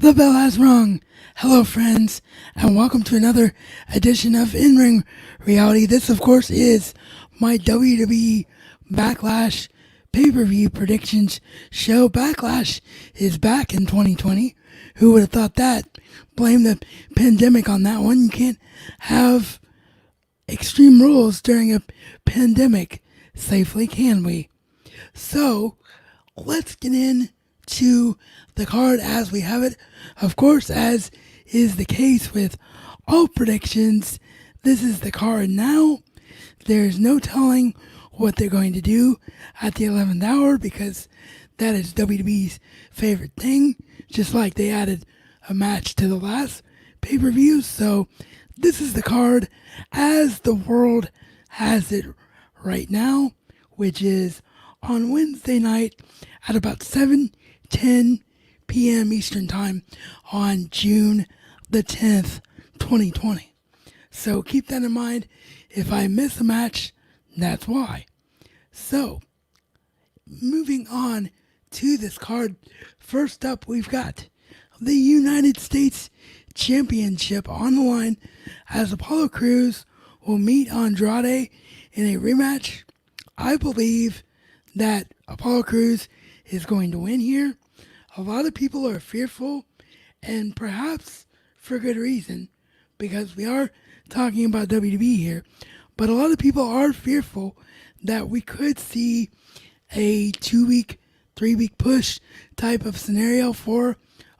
The bell has rung. Hello, friends, and welcome to another edition of In Ring Reality. This, of course, is my WWE Backlash pay-per-view predictions show. Backlash is back in 2020. Who would have thought that? Blame the pandemic on that one. You can't have extreme rules during a pandemic safely, can we? So, let's get into the card as we have it. Of course, as is the case with all predictions, this is the card now. There's no telling what they're going to do at the 11th hour because that is WWE's favorite thing, just like they added a match to the last pay-per-view. So this is the card as the world has it right now, which is on Wednesday night at about 7:10 p.m. Eastern Time on June the 10th, 2020. So keep that in mind. If I miss a match, that's why. So, moving on to this card. First up, we've got the United States Championship on the line as Apollo Crews will meet Andrade in a rematch. I believe that Apollo Crews is going to win here. A lot of people are fearful, and perhaps for good reason, because we are talking about WWE here, but a lot of people are fearful that we could see a 2-week, 3-week push type of scenario for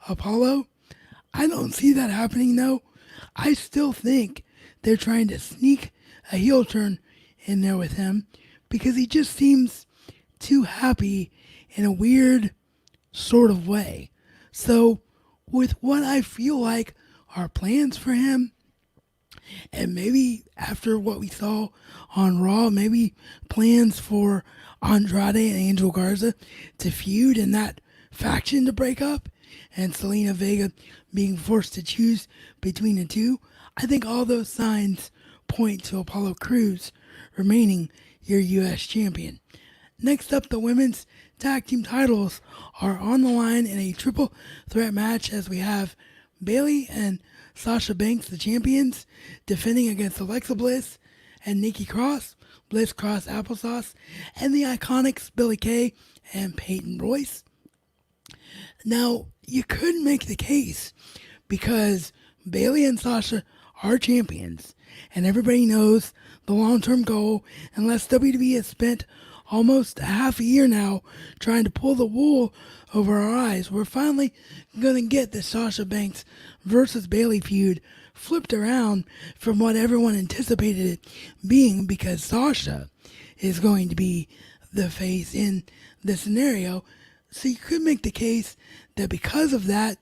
Apollo. I don't see that happening though. I still think they're trying to sneak a heel turn in there with him because he just seems too happy in a weird sort of way. So with what I feel like are plans for him, and maybe after what we saw on Raw, maybe plans for Andrade and Angel Garza to feud and that faction to break up, and Selena Vega being forced to choose between the two, I think all those signs point to Apollo Crews remaining your U.S. champion. Next up, the women's tag team titles are on the line in a triple threat match as we have Bayley and Sasha Banks, the champions, defending against Alexa Bliss and Nikki Cross, Bliss Cross Applesauce, and the Iconics, Billie Kay and Peyton Royce. Now, you could make the case because Bayley and Sasha are champions, and everybody knows the long-term goal, unless WWE has spent almost a half a year now trying to pull the wool over our eyes, we're finally going to get the Sasha Banks versus Bayley feud flipped around from what everyone anticipated it being, because Sasha is going to be the face in the scenario. So you could make the case that because of that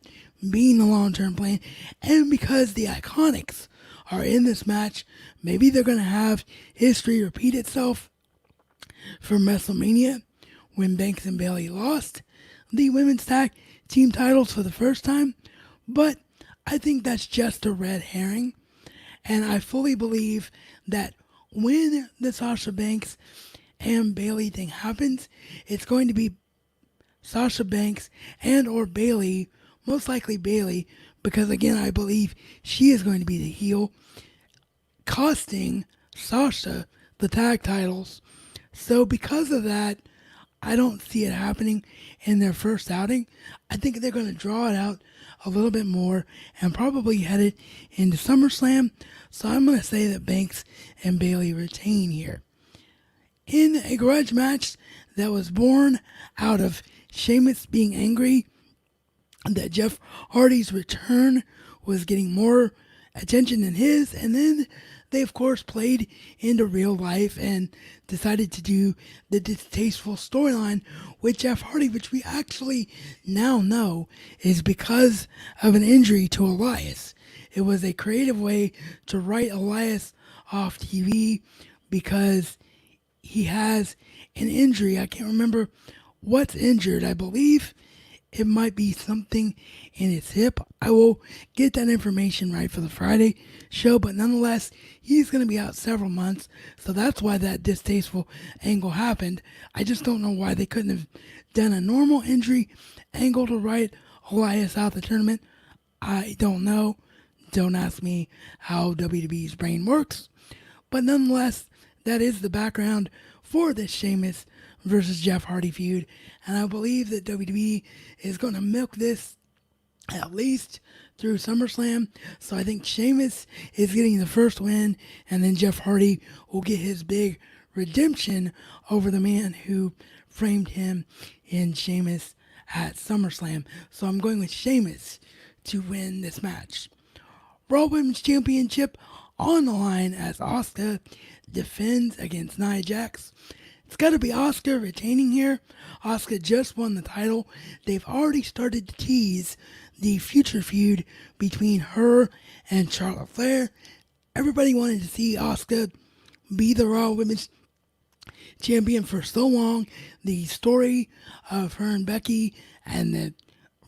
being the long-term plan, and because the Iconics are in this match, maybe they're going to have history repeat itself from WrestleMania when Banks and Bayley lost the women's tag team titles for the first time. But I think that's just a red herring, and I fully believe that when the Sasha Banks and Bayley thing happens, it's going to be Sasha Banks and or Bayley, most likely Bayley, because again I believe she is going to be the heel, costing Sasha the tag titles. So because of that, I don't see it happening in their first outing. I think they're going to draw it out a little bit more and probably head it into SummerSlam. So I'm going to say that Banks and Bayley retain here. In a grudge match that was born out of Sheamus being angry that Jeff Hardy's return was getting more attention than his, and then they of course played into real life and decided to do the distasteful storyline with Jeff Hardy, which we actually now know is because of an injury to Elias. It was a creative way to write Elias off TV because he has an injury. I can't remember what's injured. I believe it might be something in his hip. I will get that information right for the Friday show, but nonetheless, he's going to be out several months, so that's why that distasteful angle happened. I just don't know why they couldn't have done a normal injury angle to write Elias out the tournament, I don't know. Don't ask me how WWE's brain works. But nonetheless, that is the background for this Sheamus versus Jeff Hardy feud. And I believe that WWE is going to milk this at least through SummerSlam. So I think Sheamus is getting the first win, and then Jeff Hardy will get his big redemption over the man who framed him in Sheamus at SummerSlam. So I'm going with Sheamus to win this match. Raw Women's Championship on the line as Asuka defends against Nia Jax. It's got to be Asuka retaining here. Asuka just won the title. They've already started to tease the future feud between her and Charlotte Flair. Everybody wanted to see Asuka be the Raw Women's Champion for so long. The story of her and Becky and the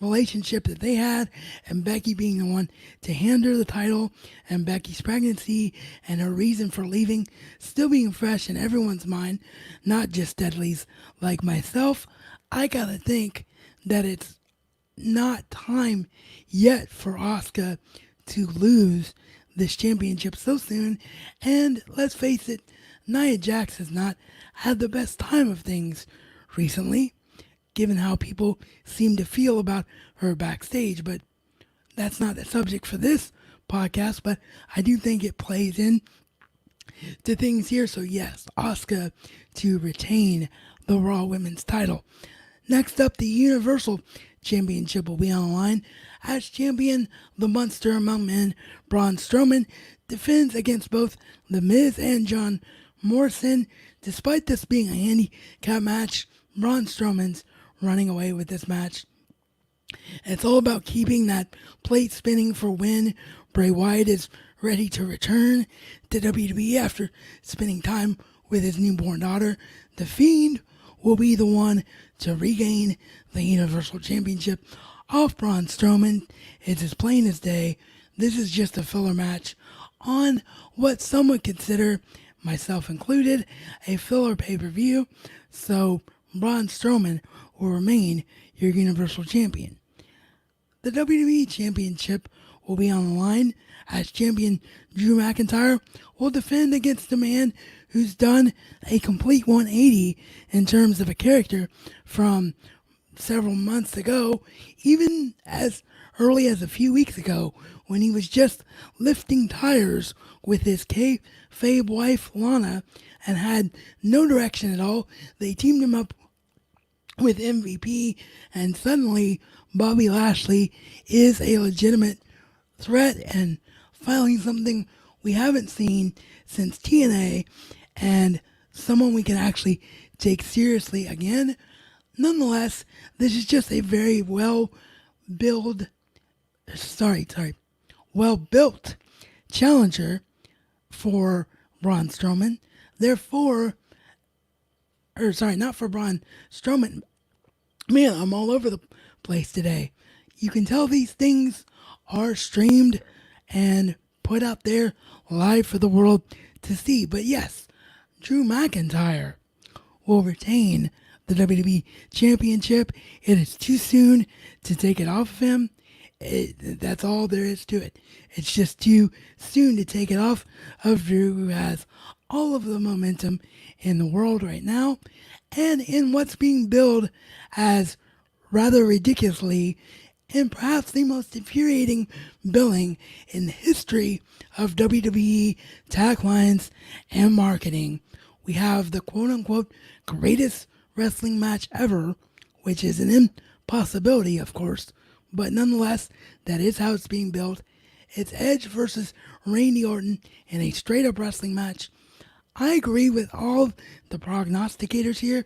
relationship that they had, and Becky being the one to hand her the title, and Becky's pregnancy and her reason for leaving still being fresh in everyone's mind, not just Dudley's like myself. I gotta think that it's not time yet for Asuka to lose this championship so soon. And let's face it, Nia Jax has not had the best time of things recently, given how people seem to feel about her backstage. But that's not the subject for this podcast, but I do think it plays in to things here. So yes, Asuka to retain the Raw Women's title. Next up, the Universal Championship will be on the line as champion the Monster Among Men, Braun Strowman, defends against both The Miz and John Morrison. Despite this being a handicap match, Braun Strowman's running away with this match. It's all about keeping that plate spinning for when Bray Wyatt is ready to return to WWE after spending time with his newborn daughter. The Fiend will be the one to regain the Universal Championship off Braun Strowman. It's as plain as day. This is just a filler match on what some would consider, myself included, a filler pay-per-view. So Braun Strowman will remain your Universal Champion. The WWE Championship will be on the line as champion Drew McIntyre will defend against the man who's done a complete 180 in terms of a character from several months ago, even as early as a few weeks ago when he was just lifting tires with his kayfabe wife Lana and had no direction at all. They teamed him up with MVP, and suddenly Bobby Lashley is a legitimate threat and finally something we haven't seen since TNA, and someone we can actually take seriously again. Nonetheless, this is just a very well-built challenger for Braun Strowman. Not for Braun Strowman. Man, I'm all over the place today. You can tell these things are streamed and put out there live for the world to see. But yes, Drew McIntyre will retain the WWE Championship. It is too soon to take it off of him. That's all there is to it. It's just too soon to take it off of Drew, who has all of the momentum in the world right now, and in what's being billed as rather ridiculously and perhaps the most infuriating billing in the history of WWE taglines and marketing. We have the quote-unquote greatest wrestling match ever, which is an impossibility, of course, but nonetheless, that is how it's being built. It's Edge versus Randy Orton in a straight-up wrestling match. I agree with all the prognosticators here.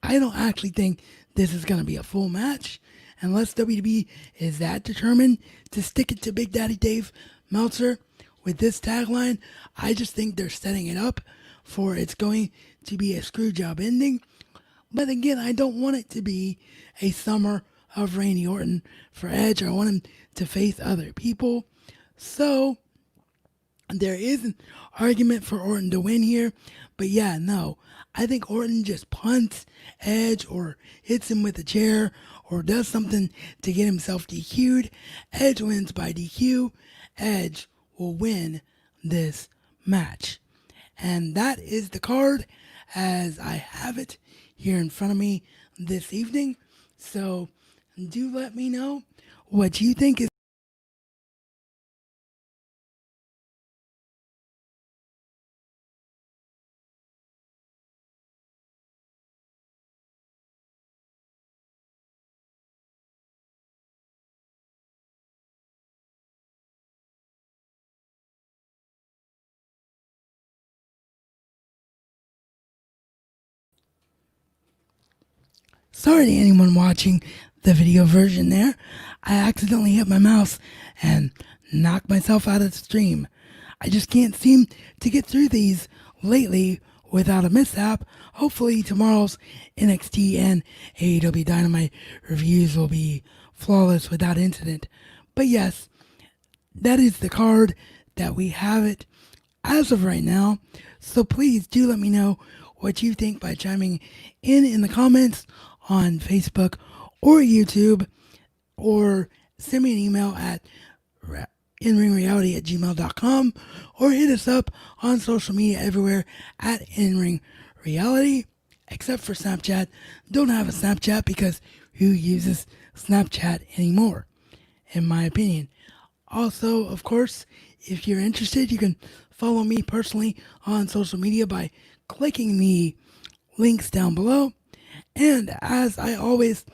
I don't actually think this is going to be a full match unless WWE is that determined to stick it to Big Daddy Dave Meltzer with this tagline. I just think they're setting it up for it's going to be a screw job ending. But again, I don't want it to be a summer of Randy Orton for Edge. I want him to face other people. So there is an argument for Orton to win here. But yeah, no. I think Orton just punts Edge or hits him with a chair or does something to get himself DQ'd. Edge wins by DQ. Edge will win this match. And that is the card as I have it here in front of me this evening. So do let me know what you think is. Sorry to anyone watching the video version there. I accidentally hit my mouse and knocked myself out of the stream. I just can't seem to get through these lately without a mishap. Hopefully tomorrow's NXT and AEW Dynamite reviews will be flawless without incident. But yes, that is the card that we have it as of right now. So please do let me know what you think by chiming in the comments on Facebook or YouTube, or send me an email at inringreality@gmail.com, or hit us up on social media everywhere at inringreality, except for Snapchat. Don't have a Snapchat because who uses Snapchat anymore, in my opinion. Also, of course, if you're interested, you can follow me personally on social media by clicking the links down below. And as I always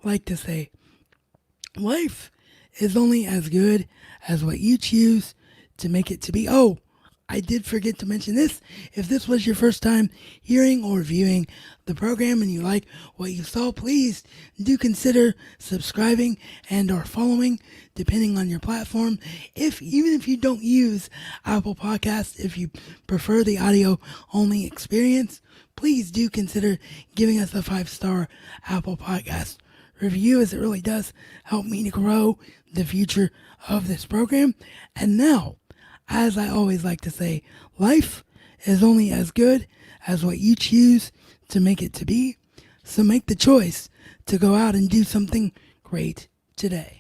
like to say, life is only as good as what you choose to make it to be. Oh, I did forget to mention this. If this was your first time hearing or viewing the program and you like what you saw, please do consider subscribing and or following, depending on your platform. Even if you don't use Apple Podcasts, if you prefer the audio only experience, please do consider giving us a 5-star Apple Podcast review, as it really does help me to grow the future of this program. And now, as I always like to say, life is only as good as what you choose to make it to be. So make the choice to go out and do something great today.